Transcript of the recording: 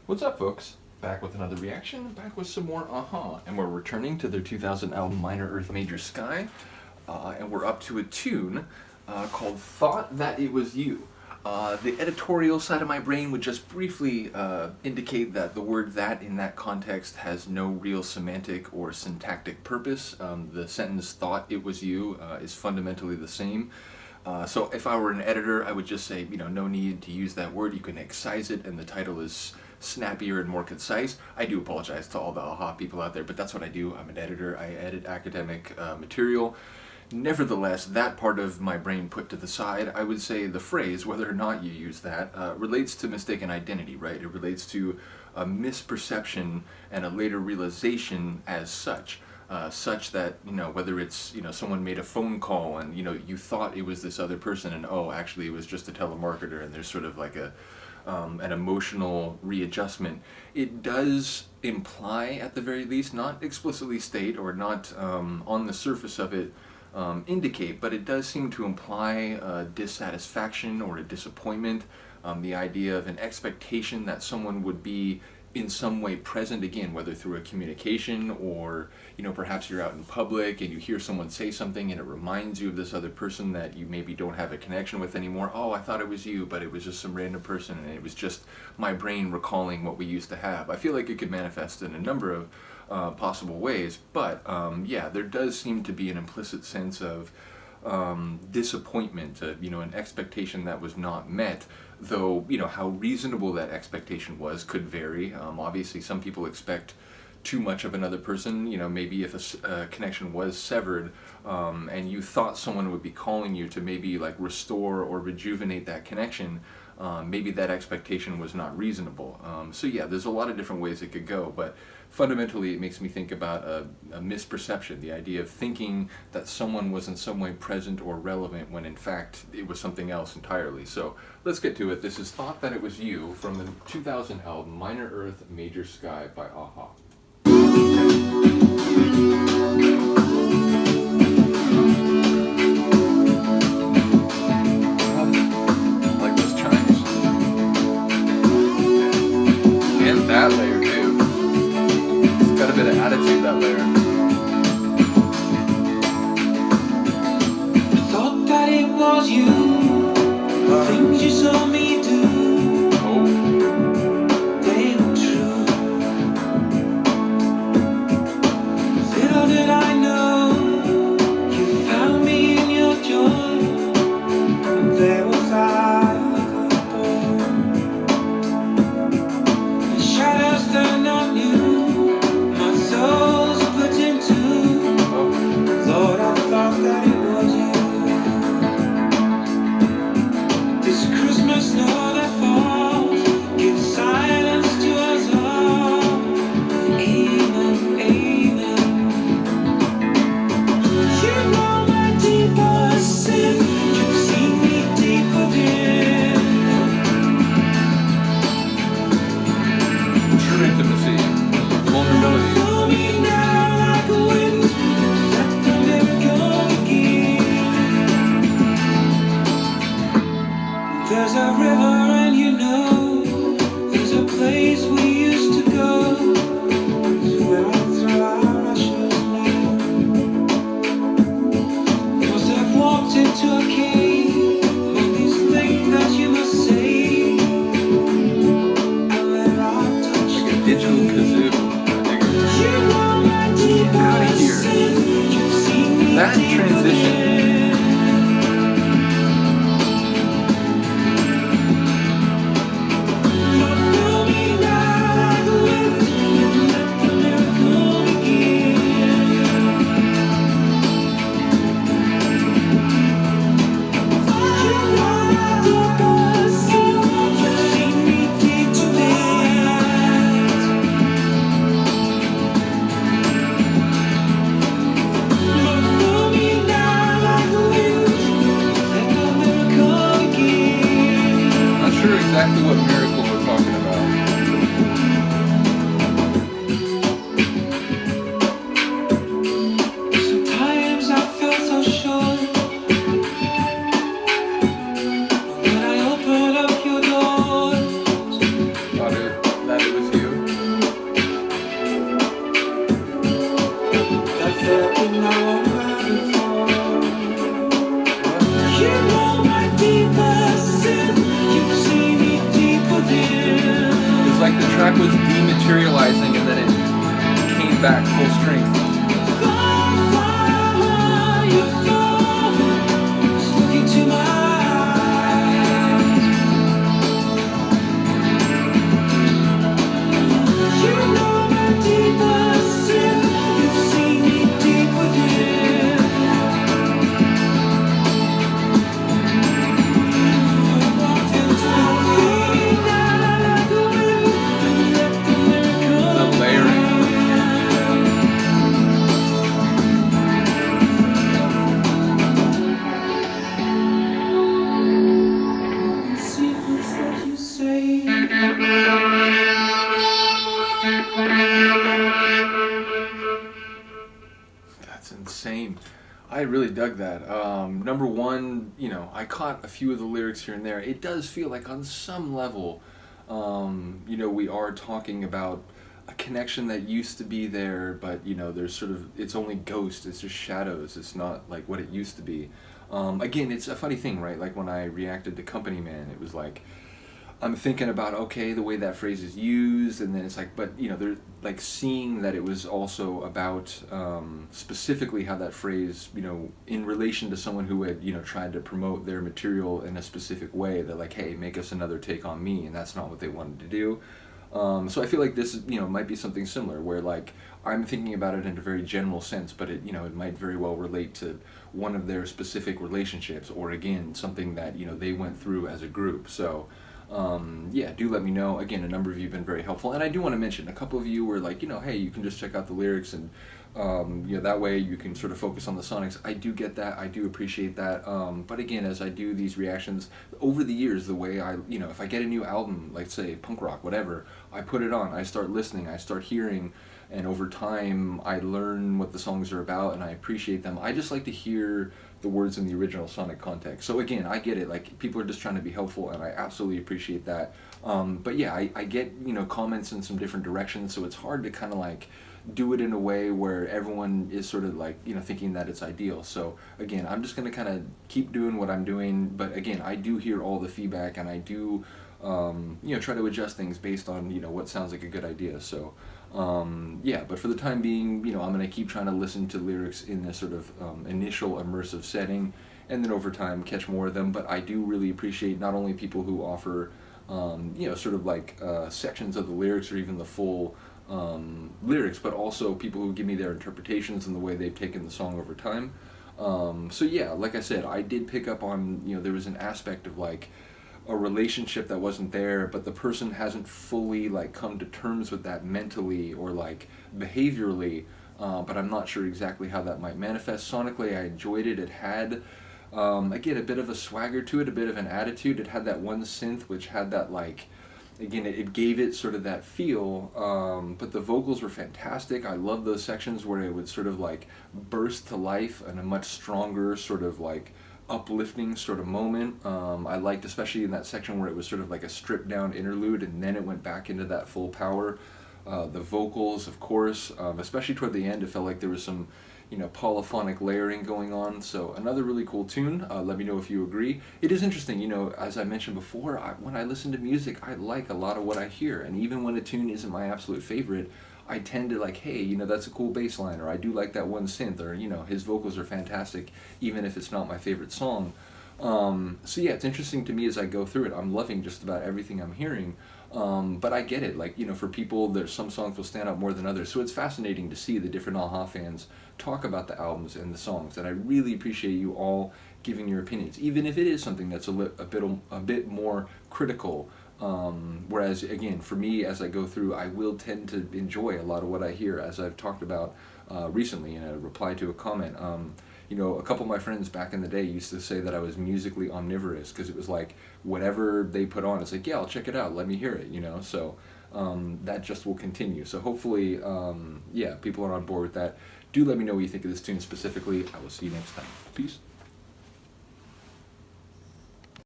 What's up, folks? Back with another reaction, back with some more a-ha. And we're returning to their 2000 album Minor Earth Major Sky. And we're up to a tune called Thought That It Was You. The editorial side of my brain would just briefly indicate that the word that in that context has no real semantic or syntactic purpose. The sentence thought it was you is fundamentally the same. So if I were an editor, I would just say, no need to use that word. You can excise it and the title is snappier and more concise. I do apologize to all the a-ha people out there, but that's what I do. I'm an editor. I edit academic material. Nevertheless, that part of my brain put to the side, I would say the phrase, whether or not you use that, relates to mistaken identity, right? It relates to a misperception and a later realization as such. Such that, whether it's, someone made a phone call and, you thought it was this other person and, oh, actually it was just a telemarketer, and there's sort of like an emotional readjustment. It does imply, at the very least, not explicitly state or not on the surface of it indicate, but it does seem to imply a dissatisfaction or a disappointment, the idea of an expectation that someone would be in some way present again, whether through a communication or, perhaps you're out in public and you hear someone say something and it reminds you of this other person that you maybe don't have a connection with anymore. Oh, I thought it was you, but it was just some random person and it was just my brain recalling what we used to have. I feel like it could manifest in a number of possible ways, but yeah, there does seem to be an implicit sense of disappointment, an expectation that was not met, though, how reasonable that expectation was could vary. Obviously, some people expect too much of another person, maybe if a connection was severed and you thought someone would be calling you to maybe like restore or rejuvenate that connection, maybe that expectation was not reasonable. So yeah, there's a lot of different ways it could go, but fundamentally it makes me think about a misperception, the idea of thinking that someone was in some way present or relevant when in fact it was something else entirely. So let's get to it. This is Thought That It Was You from the 2000 album Minor Earth Major Sky by a-ha. Like those chimes. And that layer too. It's got a bit of attitude, that layer. I thought that it was you. The things you saw me do. They were true. Little did I know you found me in your joy. And there was I, like a boy. The shadows turned on you. My soul's split in two. Lord, I thought that it was you. This Christmas snow that falls gives silence to us all. Amen, amen. You know my deepest sin. You've seen me deep within. True intimacy, vulnerability. Follow me now like a wind. Let the miracle begin. There's a river and there's a place we used to go. It's where I throw our ashes now. Must have walked into a cave. All these things that you must say. And where I touch Like a digital kazoo. I dig it. you know my deepest Outta here. sin. You've seen me That deep transition. within. Follow me now like a wind. Let the miracle begin. You know my deepest sin. You've seen me deep tonight. Follow me now track was dematerializing and then it came back full strength. That's insane. I really dug that. Number one, I caught a few of the lyrics here and there. It does feel like on some level, we are talking about a connection that used to be there, but there's sort of, it's only ghosts, it's just shadows. It's not like what it used to be. Again, it's a funny thing, right? Like when I reacted to Company Man, it was like, I'm thinking about, okay, the way that phrase is used, and then it's like, but they're like seeing that it was also about specifically how that phrase, in relation to someone who had, tried to promote their material in a specific way. They're like, hey, make us another take on me, and that's not what they wanted to do. So I feel like this, might be something similar, where like I'm thinking about it in a very general sense, but it, it might very well relate to one of their specific relationships, or again, something that they went through as a group. So. Yeah, do let me know. Again, a number of you have been very helpful, and I do want to mention a couple of you were like, hey, you can just check out the lyrics, and that way you can sort of focus on the sonics. I do get that. I do appreciate that. But again, as I do these reactions over the years, the way I, if I get a new album, like say punk rock, whatever, I put it on, I start listening, I start hearing, and over time I learn what the songs are about, and I appreciate them. I just like to hear the words in the original sonic context. So again, I get it, like people are just trying to be helpful, and I absolutely appreciate that. But yeah, I get comments in some different directions, so it's hard to kind of like do it in a way where everyone is sort of like thinking that it's ideal. So again, I'm just going to kind of keep doing what I'm doing, but again, I do hear all the feedback, and I do try to adjust things based on what sounds like a good idea. So yeah, but for the time being, I'm going to keep trying to listen to lyrics in this sort of initial immersive setting, and then over time catch more of them. But I do really appreciate not only people who offer sort of like sections of the lyrics or even the full lyrics, but also people who give me their interpretations and the way they've taken the song over time. So yeah, like I said, I did pick up on, there was an aspect of like a relationship that wasn't there, but the person hasn't fully like come to terms with that mentally or like behaviorally, but I'm not sure exactly how that might manifest. Sonically, I enjoyed it. It had, again, a bit of a swagger to it, a bit of an attitude. It had that one synth which had that like, again, it gave it sort of that feel, but the vocals were fantastic. I love those sections where it would sort of like burst to life in a much stronger sort of like uplifting sort of moment. I liked especially in that section where it was sort of like a stripped down interlude and then it went back into that full power. The vocals, of course, especially toward the end, it felt like there was some polyphonic layering going on. So another really cool tune. Let me know if you agree. It is interesting, as I mentioned before, when I listen to music, I like a lot of what I hear, and even when a tune isn't my absolute favorite, I tend to like, hey, that's a cool bass line, or I do like that one synth, or his vocals are fantastic, even if it's not my favorite song. So yeah, it's interesting to me as I go through it. I'm loving just about everything I'm hearing. But I get it, like, for people, there's some songs will stand out more than others, so it's fascinating to see the different a-ha fans talk about the albums and the songs, and I really appreciate you all giving your opinions, even if it is something that's a bit more critical. Whereas, again, for me, as I go through, I will tend to enjoy a lot of what I hear, as I've talked about recently in a reply to a comment. A couple of my friends back in the day used to say that I was musically omnivorous, because it was like, whatever they put on, it's like, yeah, I'll check it out, let me hear it, so that just will continue. So hopefully, yeah, people are on board with that. Do let me know what you think of this tune specifically. I will see you next time. Peace.